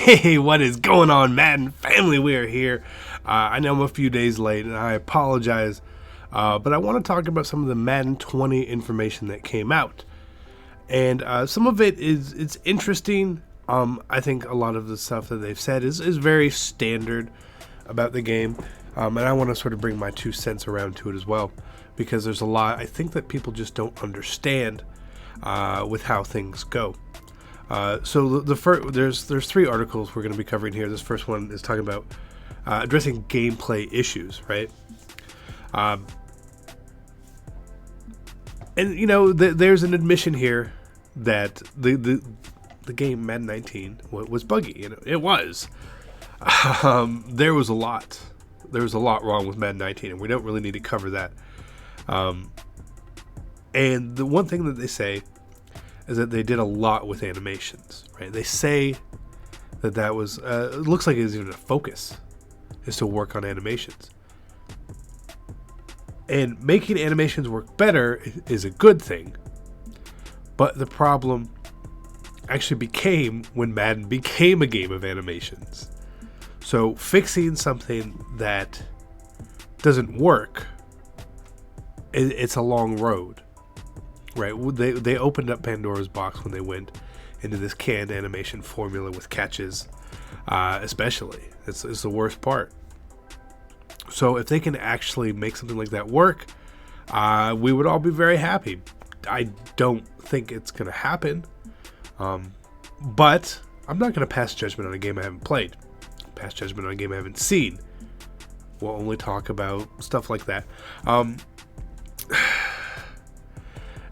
Hey, what is going on, Madden family? We are here. I know I'm a few days late, and I apologize, but I want to talk about some of the Madden 20 information that came out, and some of it it's interesting. I think a lot of the stuff that they've said is very standard about the game, and I want to sort of bring my 2 cents around to it as well, because there's a lot I think that people just don't understand with how things go. So the first, there's 3 articles we're going to be covering here. This first one is talking about addressing gameplay issues, right? And you know, there's an admission here that the game Madden 19 was buggy. You know, it was. There was a lot. There was a lot wrong with Madden 19, and we don't really need to cover that. And the one thing that they say is that they did a lot with animations, right? They say that was, it looks like it was even a focus, is to work on animations. And making animations work better is a good thing. But the problem actually became when Madden became a game of animations. So fixing something that doesn't work, it's a long road. Right, they opened up Pandora's box when they went into this canned animation formula with catches, especially. It's the worst part. So if they can actually make something like that work, we would all be very happy. I don't think it's going to happen, but I'm not going to pass judgment on a game I haven't played. Pass judgment on a game I haven't seen. We'll only talk about stuff like that.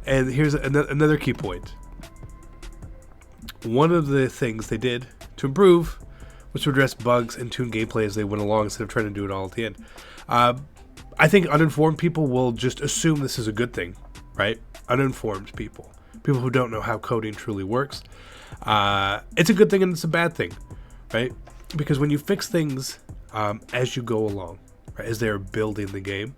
And here's another key point. One of the things they did to improve was to address bugs and tune gameplay as they went along instead of trying to do it all at the end. I think uninformed people will just assume this is a good thing, right? Uninformed people who don't know how coding truly works. It's a good thing and it's a bad thing, right? Because when you fix things as you go along, right, as they're building the game,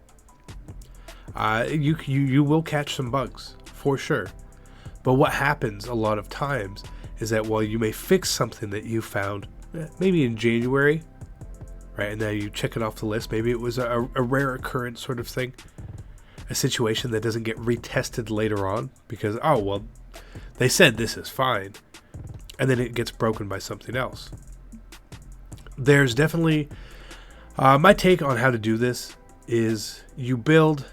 you will catch some bugs. For sure. But what happens a lot of times is that while you may fix something that you found maybe in January, right, and now you check it off the list, maybe it was a rare occurrence sort of thing, a situation that doesn't get retested later on because, oh, well, they said this is fine, and then it gets broken by something else. There's definitely, my take on how to do this is you build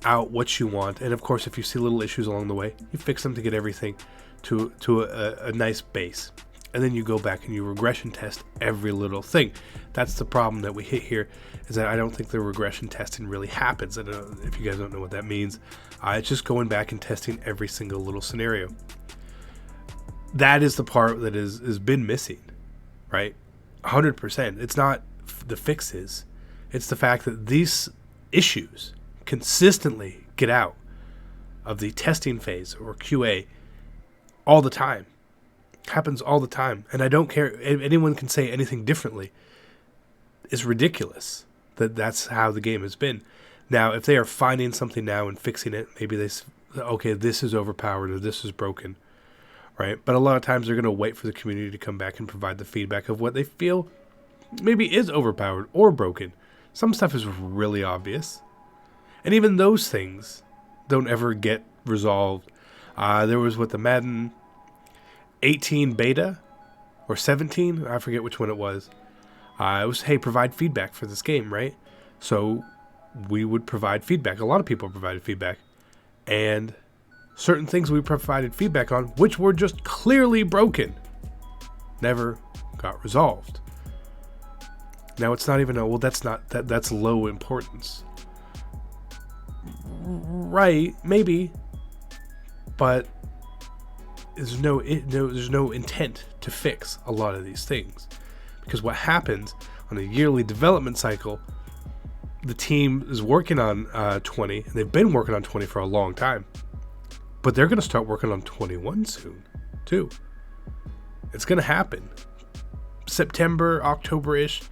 out what you want, and of course if you see little issues along the way, you fix them to get everything to a nice base, and then you go back and you regression test every little thing. That's the problem that we hit here, is that I don't think the regression testing really happens. I don't know if you guys don't know what that means. It's just going back and testing every single little scenario. That is the part that has been missing, right? 100%. It's not the fixes, it's the fact that these issues consistently get out of the testing phase or QA all the time. Happens all the time. And I don't care if anyone can say anything differently. It's ridiculous that that's how the game has been. Now, if they are finding something now and fixing it, maybe they say, okay, this is overpowered or this is broken, right? But a lot of times they're going to wait for the community to come back and provide the feedback of what they feel maybe is overpowered or broken. Some stuff is really obvious. And even those things don't ever get resolved. There was the Madden 18 beta or 17, I forget which one it was. It was, hey, provide feedback for this game, right? So we would provide feedback. A lot of people provided feedback. And certain things we provided feedback on, which were just clearly broken, never got resolved. Now it's not even, that's low importance. Right, maybe, but there's no intent to fix a lot of these things, because what happens on a yearly development cycle, the team is working on 20, and they've been working on 20 for a long time, but they're going to start working on 21 soon too. It's going to happen September, October-ish,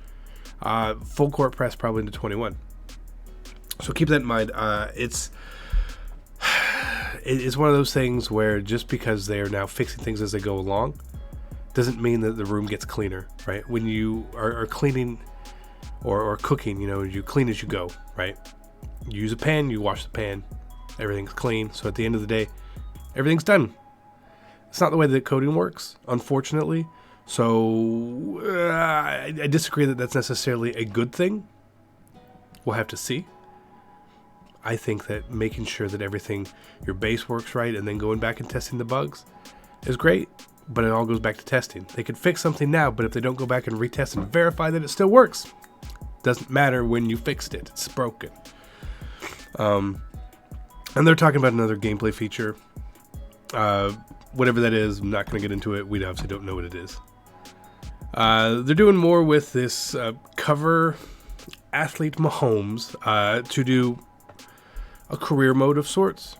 full court press probably into 21. So keep that in mind. It's one of those things where just because they are now fixing things as they go along doesn't mean that the room gets cleaner, right? When you are cleaning or cooking, you clean as you go, right? You use a pan, you wash the pan, everything's clean. So at the end of the day, everything's done. It's not the way that coding works, unfortunately. So I disagree that that's necessarily a good thing. We'll have to see. I think that making sure that your base works right, and then going back and testing the bugs is great, but it all goes back to testing. They could fix something now, but if they don't go back and retest and verify that it still works, doesn't matter when you fixed it. It's broken. And they're talking about another gameplay feature. Whatever that is, I'm not going to get into it. We obviously don't know what it is. They're doing more with this cover athlete Mahomes to do a career mode of sorts.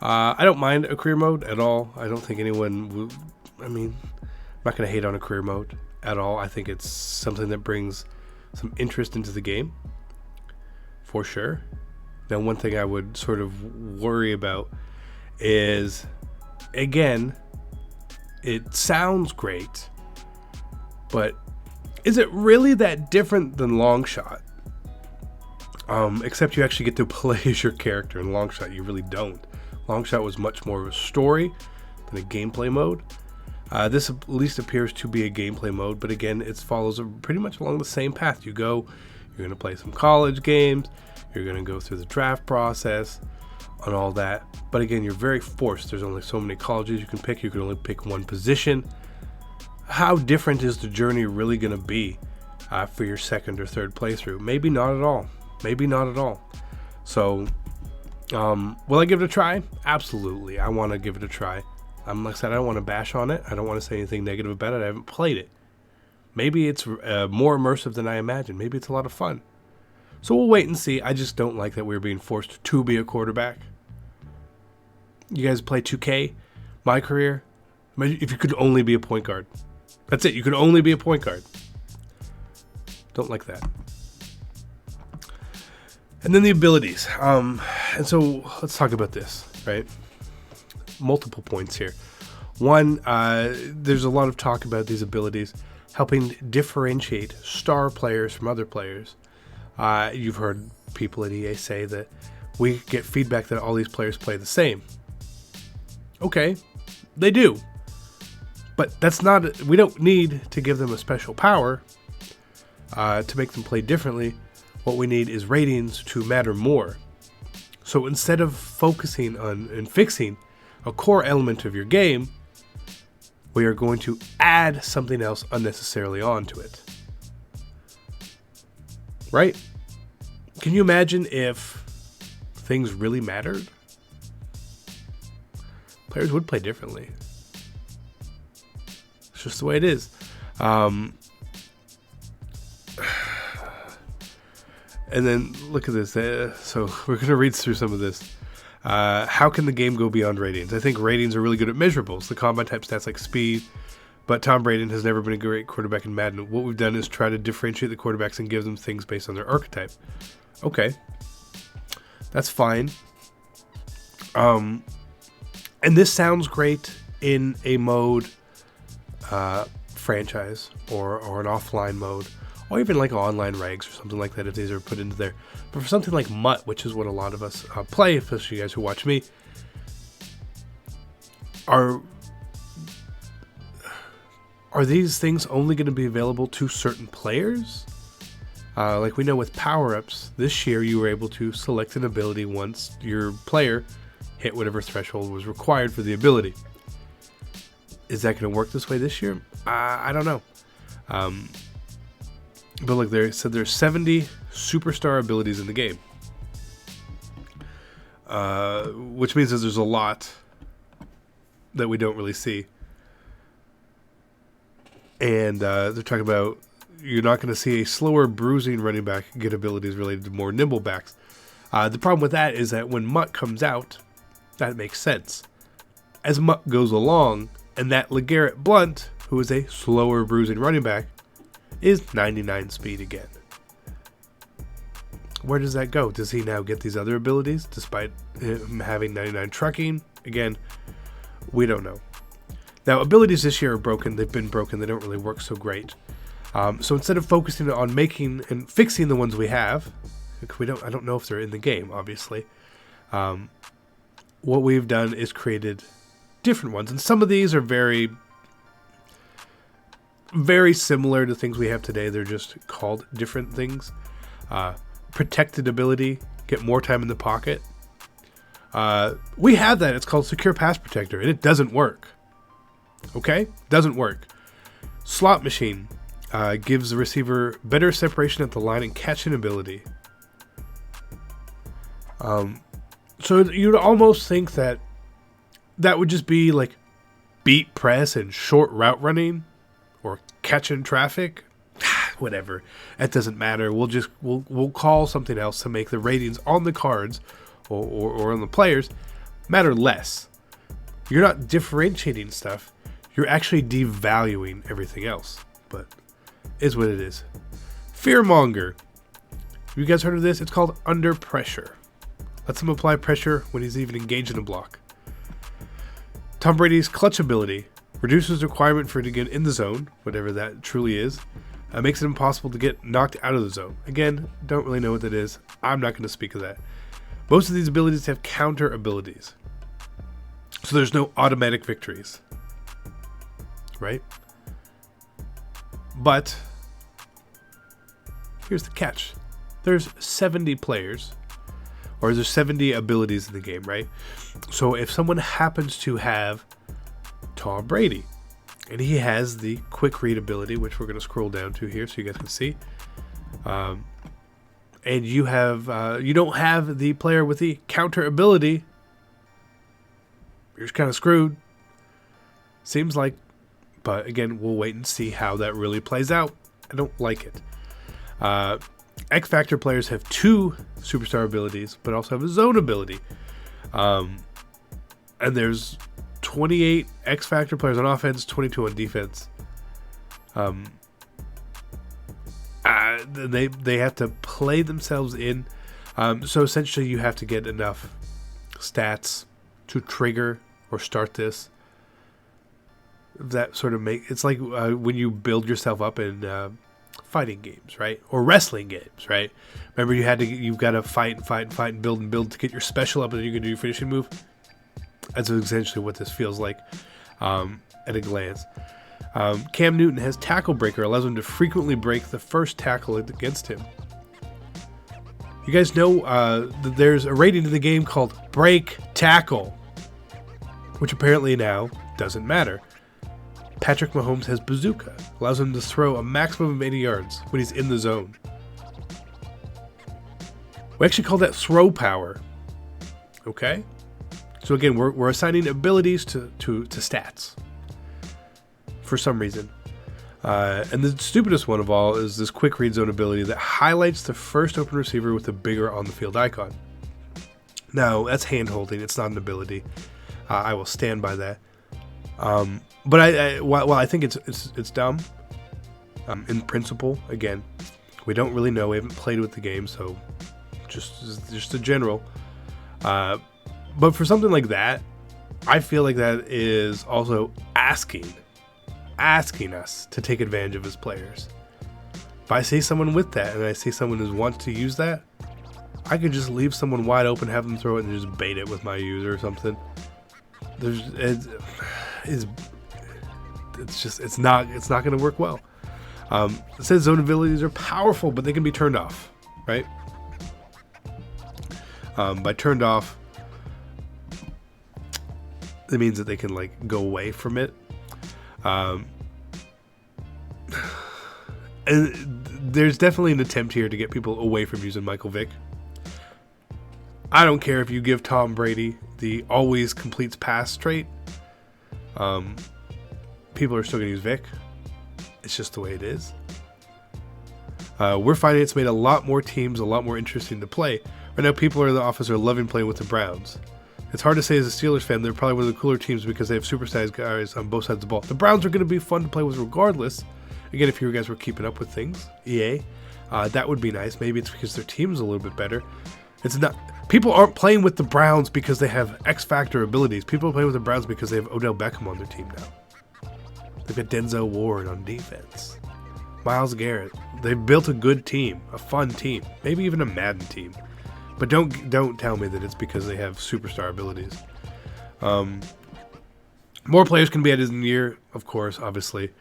I don't mind a career mode at all. I don't think anyone would. I'm not going to hate on a career mode at all. I think it's something that brings some interest into the game, for sure. Now, one thing I would sort of worry about is, again, it sounds great, but is it really that different than Long Shot? Except you actually get to play as your character. In Long Shot, you really don't. Long Shot was much more of a story than a gameplay mode. This at least appears to be a gameplay mode, but again, it follows pretty much along the same path. You're going to play some college games, you're going to go through the draft process and all that. But again, you're very forced. There's only so many colleges you can pick. You can only pick one position. How different is the journey really going to be for your second or third playthrough? Maybe not at all. Maybe not at all. So, will I give it a try? Absolutely. I want to give it a try. Like I said, I don't want to bash on it. I don't want to say anything negative about it. I haven't played it. Maybe it's more immersive than I imagined. Maybe it's a lot of fun. So we'll wait and see. I just don't like that we're being forced to be a quarterback. You guys play 2K? My career? Imagine if you could only be a point guard. That's it. You could only be a point guard. Don't like that. And then the abilities. And so let's talk about this, right? Multiple points here. One, there's a lot of talk about these abilities helping differentiate star players from other players. You've heard people at EA say that we get feedback that all these players play the same. Okay, they do. But we don't need to give them a special power to make them play differently. What we need is ratings to matter more. So instead of focusing on and fixing a core element of your game, we are going to add something else unnecessarily onto it. Right? Can you imagine if things really mattered? Players would play differently. It's just the way it is. And then look at this. So we're going to read through some of this. How can the game go beyond ratings? I think ratings are really good at measurables, the combat type stats like speed, but Tom Brady has never been a great quarterback in Madden. What we've done is try to differentiate the quarterbacks and give them things based on their archetype. Okay. That's fine. And this sounds great in a mode franchise or an offline mode, or even like online regs or something like that if these are put into there. But for something like MUT, which is what a lot of us play, especially you guys who watch me, are these things only going to be available to certain players? Like we know with power-ups, this year you were able to select an ability once your player hit whatever threshold was required for the ability. Is that going to work this way this year? I don't know. But look, they said there's 70 superstar abilities in the game. Which means that there's a lot that we don't really see. And they're talking about you're not going to see a slower bruising running back get abilities related to more nimble backs. The problem with that is that when MUT comes out, that makes sense. As MUT goes along, and that LeGarrette Blount, who is a slower bruising running back, is 99 speed again. Where does that go? Does he now get these other abilities despite him having 99 trucking? Again, we don't know. Now, abilities this year are broken. They've been broken. They don't really work so great. So instead of focusing on making and fixing the ones we have, I don't know if they're in the game, obviously. What we've done is created different ones, and some of these are very, very similar to things we have today. They're just called different things. Protected ability, get more time in the pocket. We have that. It's called Secure Pass Protector, and it doesn't work. Okay? Doesn't work. Slot Machine gives the receiver better separation at the line and catching ability. So you'd almost think that would just be like beat press and short route running or catching traffic. Whatever. That doesn't matter. We'll call something else to make the ratings on the cards or on the players matter less. You're not differentiating stuff. You're actually devaluing everything else. But is what it is. Fearmonger. Have you guys heard of this? It's called Under Pressure. Lets him apply pressure when he's even engaged in a block. Tom Brady's clutch ability reduces the requirement for it to get in the zone, whatever that truly is. Makes it impossible to get knocked out of the zone. Again, don't really know what that is. I'm not going to speak of that. Most of these abilities have counter abilities. So there's no automatic victories. Right? But here's the catch. There's 70 players. Or there's 70 abilities in the game, right? So if someone happens to have Tom Brady, and he has the quick read ability, which we're going to scroll down to here so you guys can see, and you don't have the player with the counter ability, you're just kind of screwed. Seems like, but again, we'll wait and see how that really plays out. I don't like it. X Factor players have 2 superstar abilities, but also have a zone ability. And there's 28 X Factor players on offense, 22 on defense. They have to play themselves in. So essentially, you have to get enough stats to trigger or start this. That sort of it's like when you build yourself up in fighting games, right? Or wrestling games, right? Remember, you've got to fight and build to get your special up, and then you can do your finishing move. That's essentially what this feels like at a glance. Cam Newton has Tackle Breaker, allows him to frequently break the first tackle against him. You guys know that there's a rating in the game called Break Tackle, which apparently now doesn't matter. Patrick Mahomes has Bazooka, allows him to throw a maximum of 80 yards when he's in the zone. We actually call that throw power. Okay? So again, we're assigning abilities to stats for some reason. And the stupidest one of all is this quick read zone ability that highlights the first open receiver with a bigger on the field icon. Now, that's hand holding. It's not an ability. I will stand by that. But while I think it's dumb, in principle, again, we don't really know. We haven't played with the game, so just a general. But for something like that, I feel like that is also asking us to take advantage of his players. If I see someone with that, and I see someone who wants to use that, I could just leave someone wide open, have them throw it, and just bait it with my user or something. It's not going to work well. It says zone abilities are powerful, but they can be turned off, right? By turned off, it means that they can like go away from it. And there's definitely an attempt here to get people away from using Michael Vick. I don't care if you give Tom Brady the always completes pass trait. People are still going to use Vick. It's just the way it is. We're finding it's made a lot more teams a lot more interesting to play. Right now, people in the office are loving playing with the Browns. It's hard to say as a Steelers fan, they're probably one of the cooler teams because they have supersized guys on both sides of the ball. The Browns are going to be fun to play with regardless. Again, if you guys were keeping up with things, EA, that would be nice. Maybe it's because their team's a little bit better. It's not. People aren't playing with the Browns because they have X Factor abilities. People are playing with the Browns because they have Odell Beckham on their team now. They've got Denzel Ward on defense. Myles Garrett. They've built a good team, a fun team, maybe even a Madden team. But don't tell me that it's because they have superstar abilities. More players can be added in the year, of course, obviously.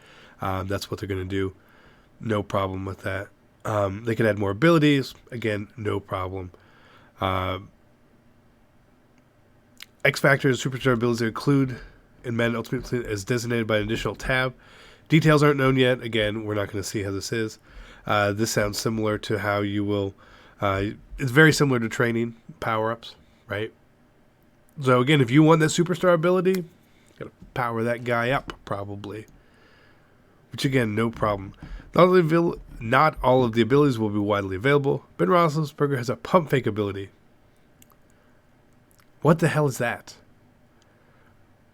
That's what they're going to do. No problem with that. They can add more abilities. Again, no problem. X Factors, superstar abilities are included in Madden Ultimate Team as designated by an additional tab. Details aren't known yet. Again, we're not going to see how this is. This sounds similar to how you will... it's very similar to training power-ups, right? So again, if you want that superstar ability, you got to power that guy up, probably. Which again, no problem. Not all of the abilities will be widely available. Ben Roethlisberger has a pump fake ability. What the hell is that?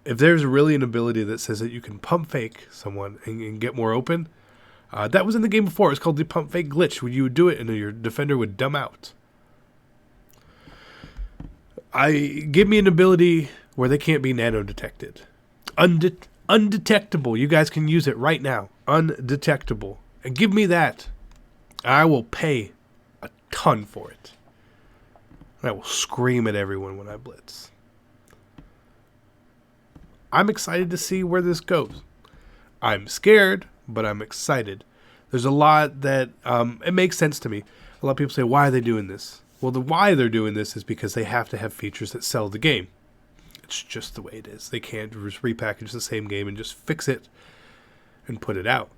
If there's really an ability that says that you can pump fake someone and get more open, that was in the game before. It's called the pump fake glitch, where you would do it and your defender would dumb out. Give me an ability where they can't be nano detected. Undetectable. You guys can use it right now. Undetectable. And give me that. I will pay a ton for it. And I will scream at everyone when I blitz. I'm excited to see where this goes. I'm scared, but I'm excited. There's a lot that it makes sense to me. A lot of people say, why are they doing this? Well, the why they're doing this is because they have to have features that sell the game. It's just the way it is. They can't just repackage the same game and just fix it and put it out.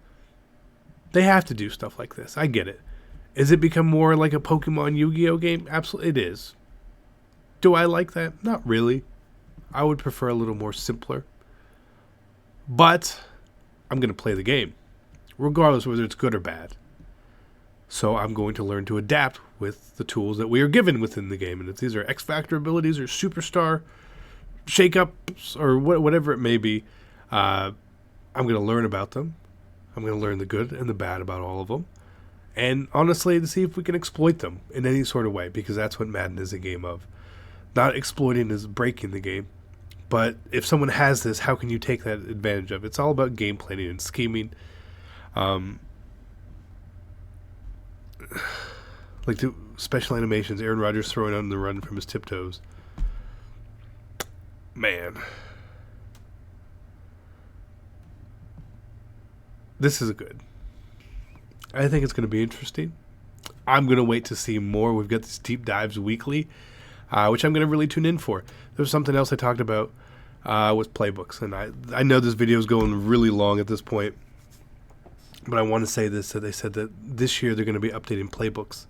They have to do stuff like this. I get it. Is it become more like a Pokemon Yu-Gi-Oh game? Absolutely, it is. Do I like that? Not really. I would prefer a little more simpler. But I'm going to play the game, regardless of whether it's good or bad. So I'm going to learn to adapt with the tools that we are given within the game. And if these are X Factor abilities or superstar shake-ups or whatever it may be, I'm going to learn about them. I'm going to learn the good and the bad about all of them. And honestly, to see if we can exploit them in any sort of way, because that's what Madden is a game of. Not exploiting is breaking the game. But if someone has this, how can you take that advantage of? It's all about game planning and scheming. Like the special animations, Aaron Rodgers throwing on the run from his tiptoes. Man. This is good. I think it's going to be interesting. I'm going to wait to see more. We've got these deep dives weekly, which I'm going to really tune in for. There was something else I talked about with playbooks. And I know this video is going really long at this point. But I want to say this, that they said that this year they're going to be updating playbooks.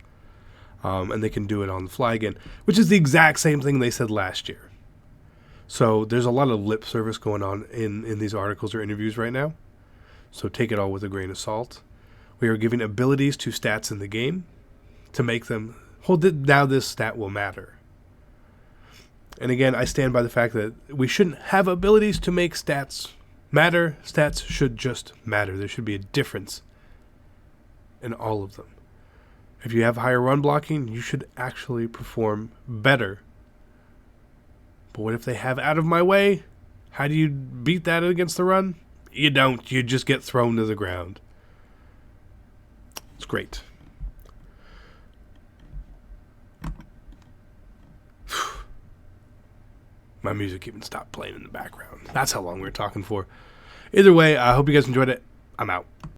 And they can do it on the fly again, which is the exact same thing they said last year. So there's a lot of lip service going on in these articles or interviews right now. So take it all with a grain of salt. We are giving abilities to stats in the game to make them, now this stat will matter. And again, I stand by the fact that we shouldn't have abilities to make stats matter. Stats should just matter. There should be a difference in all of them. If you have higher run blocking, you should actually perform better. But what if they have out of my way? How do you beat that against the run? You don't. You just get thrown to the ground. It's great. My music even stopped playing in the background. That's how long we were talking for. Either way, I hope you guys enjoyed it. I'm out.